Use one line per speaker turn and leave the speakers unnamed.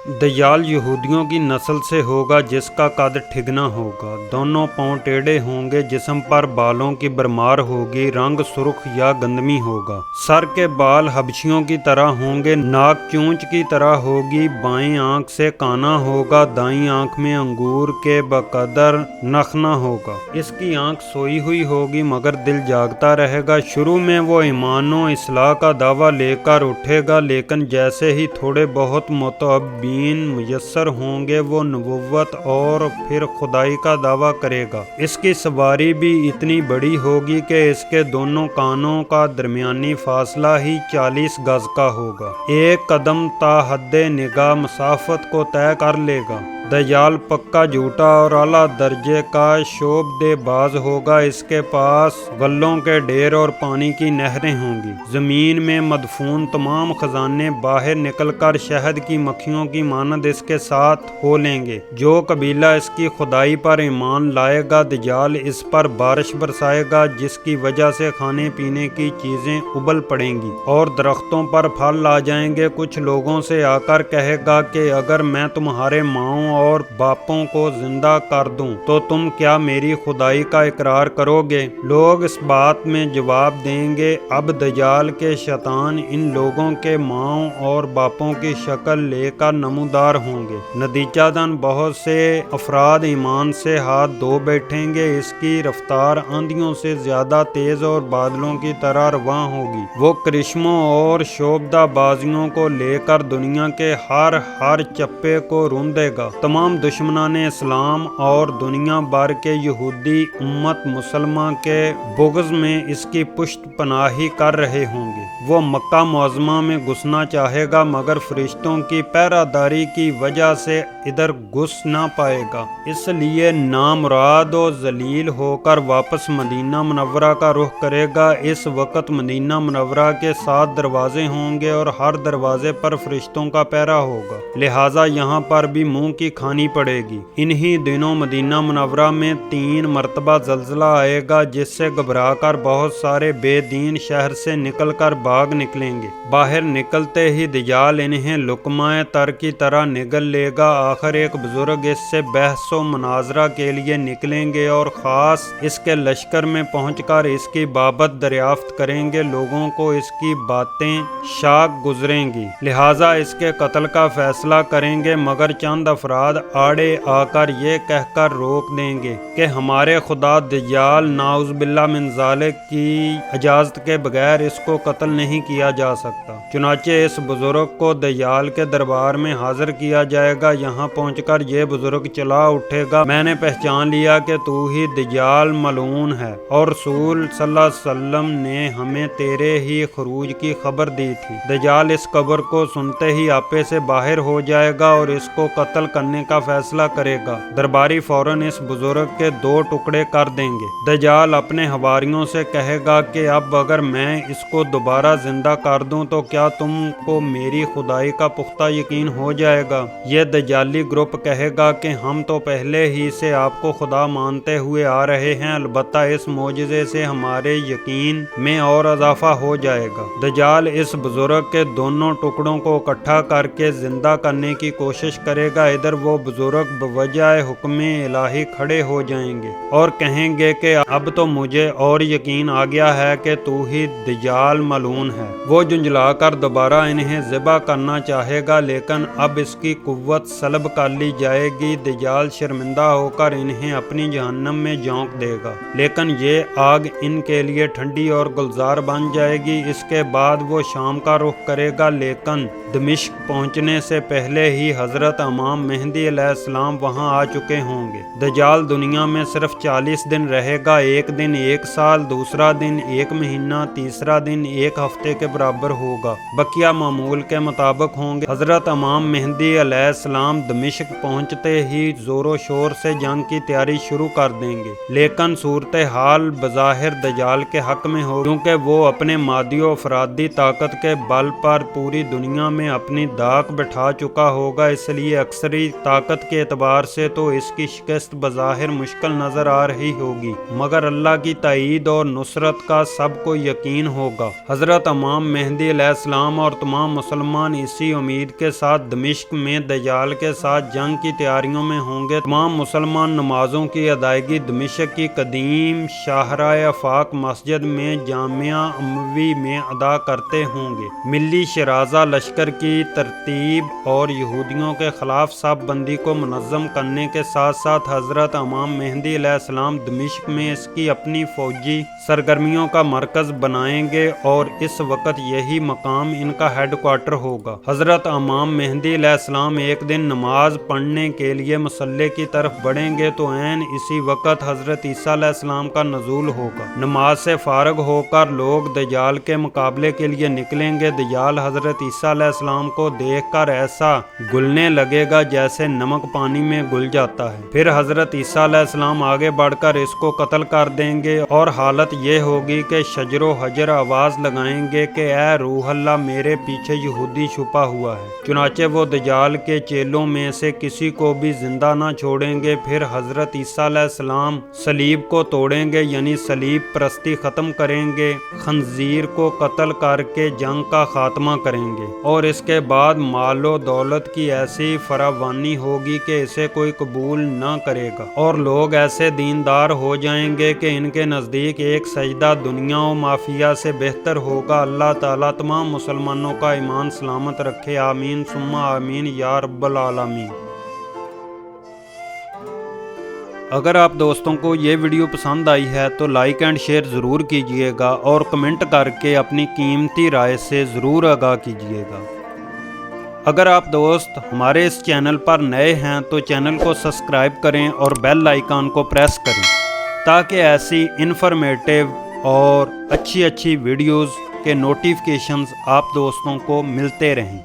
दज्जाल यहूदियों की नस्ल से होगा जिसका कद ठिगना होगा, दोनों पांव टेढ़े होंगे, जिस्म पर बालों की भरमार होगी, रंग सुर्ख या गंदमी होगा, सर के बाल हबशियों की तरह होंगे, नाक चूंच की तरह होगी, बाएं आंख से काना होगा, दाईं आंख में अंगूर के बकदर नखना होगा। इसकी आंख सोई हुई होगी मगर दिल जागता रहेगा। शुरू में वो ईमानो इस्लाह का दावा लेकर उठेगा, लेकिन जैसे ही थोड़े बहुत मुतअब्बीन मुयस्सर होंगे वो नबुव्वत और फिर खुदाई का दावा करेगा। इसकी सवारी भी इतनी बड़ी होगी कि इसके दोनों कानों का दरमियानी फासला ही 40 गज का होगा। एक कदम ता हद्दे निगाह मसाफत को तय कर लेगा। दज्जाल पक्का झूठा और आला दर्जे का शोबदेबाज होगा। इसके पास गल्लों के ढेर और पानी की नहरें होंगी। जमीन में मदफून तमाम खजाने बाहर निकलकर शहद की मक्खियों की मानद इसके साथ हो लेंगे। जो कबीला इसकी खुदाई पर ईमान लाएगा, दज्जाल इस पर बारिश बरसाएगा, जिसकी वजह से खाने पीने की चीजें उबल पड़ेंगी और दरख्तों पर फल आ जाएंगे। कुछ लोगों से आकर कहेगा कि अगर मैं तुम्हारे माओं और बापों को जिंदा कर दूं तो तुम क्या मेरी खुदाई का इकरार करोगे? लोग इस बात में जवाब देंगे, अब दज्जाल के शैतान इन लोगों के माओं और बापों की शक्ल लेकर नमूदार होंगे। नतीजातन बहुत से अफराद ईमान से हाथ धो बैठेंगे। इसकी रफ्तार आंधियों से ज्यादा तेज और बादलों की तरह रवां होगी। वो करिश्मों और शोबदाबाजियों को लेकर दुनिया के हर चप्पे को रूंदेगा। तमाम दुश्मनान इस्लाम और दुनिया भर के यहूदी उम्मत मुसलमा के बुग़्ज़ में इसकी पुष्ट पनाही कर रहे होंगे। वो मक्का मुअज़्ज़मा में घुसना चाहेगा मगर फरिश्तों की पहरादारी की वजह से इधर घुस ना पाएगा। इसलिए नामुराद और जलील होकर वापस मदीना मुनव्वरा का रुख करेगा। इस वक्त मदीना मुनव्वरा के 7 दरवाजे होंगे और हर दरवाजे पर फरिश्तों का पहरा होगा, लिहाजा यहाँ पर भी मुंह की खानी पड़ेगी। इन्हीं दिनों मदीना मुनव्वरा में 3 मरतबा ज़ल्ज़ला आएगा, जिससे घबराकर बहुत सारे बेदीन शहर से निकलकर भाग निकलेंगे। बाहर निकलते ही दज्जाल इन्हें लुकमाए तर की तरह निगल लेगा। आखिर एक बुजुर्ग इससे बहसो मुनाजरा के लिए निकलेंगे और ख़ास इसके लश्कर में पहुंचकर इसकी बाबत दरियाफ्त करेंगे। लोगों को इसकी बातें शाक गुजरेंगी, लिहाजा इसके कत्ल का फैसला करेंगे, मगर चंद अफराद आड़े आकर ये कहकर रोक देंगे कि हमारे खुदा दज्जाल नाउज़ुबिल्लाह मिन ज़ालिक की इजाज़त के बगैर इसको कत्ल नहीं किया जा सकता। चुनाचे इस बुजुर्ग को दज्जाल के दरबार में हाजिर किया जाएगा। यहाँ पहुंचकर ये बुजुर्ग चला उठेगा, मैंने पहचान लिया कि तू ही दज्जाल मलऊन है और रसूल सल्लल्लाहु अलैहि वसल्लम ने हमें तेरे ही खरूज की खबर दी थी। दज्जाल इस खबर को सुनते ही आपे से बाहर हो जाएगा और इसको कत्ल करने का फैसला करेगा। दरबारी फौरन इस बुजुर्ग के 2 टुकड़े कर देंगे। दज्जाल अपने हवारियों से कहेगा कि अब अगर मैं इसको दोबारा जिंदा कर दूं तो क्या तुमको मेरी खुदाई का पुख्ता यकीन हो जाएगा? यह दज्जाली ग्रुप कहेगा कि हम तो पहले ही से आपको खुदा मानते हुए आ रहे हैं, अलबत्ता इस मोजज़े से हमारे यकीन में और इजाफा हो जाएगा। दज्जाल इस बुजुर्ग के दोनों टुकड़ों को इकट्ठा करके जिंदा करने की कोशिश करेगा। इधर वो बुजुर्ग बवजह हुक्म इलाही खड़े हो जाएंगे और कहेंगे कि अब तो मुझे और यकीन आ गया है कि तू ही दज्जाल मलून है। वो झुंझलाकर दोबारा इन्हें ज़िबा करना चाहेगा, लेकिन अब इसकी कुव्वत सलब कर ली जाएगी। दज्जाल शर्मिंदा होकर इन्हें अपनी जहन्नम में झोंक देगा, लेकिन ये आग इनके लिए ठंडी और गुलजार बन जाएगी। इसके बाद वो शाम का रुख करेगा, लेकिन दमिश्क पहुंचने से पहले ही हजरत इमाम मेहदी अलैहिस्सलाम वहां आ चुके होंगे। दज्जाल दुनिया में सिर्फ 40 दिन रहेगा। एक दिन 1 साल, दूसरा दिन 1 महीना, तीसरा दिन 1 हफ्ते के बराबर होगा। बकिया मामूल के मुताबिक होंगे। हजरत इमाम मेहदी अलैहिस्सलाम दमिश्क पहुंचते ही जोरों शोर से जंग की तैयारी शुरू कर देंगे, लेकिन सूरत हाल बज़ाहिर दज्जाल के हक में हो, क्योंकि वो अपने मादी और अफरादी ताकत के बल पर पूरी दुनिया में अपनी दाक बैठा चुका होगा। इसलिए अक्सरी ताकत के एतबार से तो इसकी शिकस्त बज़ाहिर मुश्किल नजर आ रही होगी, मगर अल्लाह की ताईद और नुसरत का सबको यकीन होगा। हजरत حضرت امام مہدی علیہ السلام اور تمام مسلمان اسی امید کے ساتھ دمشق میں دجال کے ساتھ جنگ کی تیاریوں میں ہوں گے۔ تمام مسلمان نمازوں کی ادائیگی دمشق کی قدیم شاہراہ افاق مسجد میں جامعہ اموی میں ادا کرتے ہوں گے۔ ملی شرازہ لشکر کی ترتیب اور یہودیوں کے خلاف صف بندی کو منظم کرنے کے ساتھ ساتھ حضرت امام مہدی علیہ السلام دمشق میں اس کی اپنی فوجی سرگرمیوں کا مرکز بنائیں گے اور اس وقت یہی مقام ان کا ہیڈ کوارٹر ہوگا۔ حضرت امام مہدی علیہ السلام ایک دن نماز پڑھنے کے لیے مصلی کی طرف بڑھیں گے تو عین اسی وقت حضرت عیسیٰ علیہ السلام کا نزول ہوگا۔ نماز سے فارغ ہو کر لوگ دجال کے مقابلے کے لیے نکلیں گے۔ دجال حضرت عیسیٰ علیہ السلام کو دیکھ کر ایسا گلنے لگے گا جیسے نمک پانی میں گل جاتا ہے۔ پھر حضرت عیسیٰ علیہ السلام آگے بڑھ کر اس کو قتل کر دیں گے اور حالت یہ ہوگی کہ شجر و حجر آواز لگائیں گے کہ اے روح اللہ، میرے پیچھے یہودی چھپا ہوا ہے۔ چنانچہ وہ دجال کے چیلوں میں سے کسی کو بھی زندہ نہ چھوڑیں گے۔ پھر حضرت عیسیٰ علیہ السلام صلیب کو توڑیں گے، یعنی صلیب پرستی ختم کریں گے، خنزیر کو قتل کر کے جنگ کا خاتمہ کریں گے، اور اس کے بعد مال و دولت کی ایسی فراوانی ہوگی کہ اسے کوئی قبول نہ کرے گا، اور لوگ ایسے دیندار ہو جائیں گے کہ ان کے نزدیک ایک سجدہ دنیا و مافیا سے بہتر ہوگا۔ اللہ تعالیٰ تمام مسلمانوں کا ایمان سلامت رکھے، آمین ثم آمین یا رب العالمین۔ اگر آپ دوستوں کو یہ ویڈیو پسند آئی ہے تو لائک اینڈ شیئر ضرور کیجئے گا اور کمنٹ کر کے اپنی قیمتی رائے سے ضرور آگاہ کیجئے گا۔ اگر آپ دوست ہمارے اس چینل پر نئے ہیں تو چینل کو سبسکرائب کریں اور بیل آئیکن کو پریس کریں تاکہ ایسی انفارمیٹیو اور اچھی ویڈیوز کے نوٹیفیکیشنز آپ دوستوں کو ملتے رہیں۔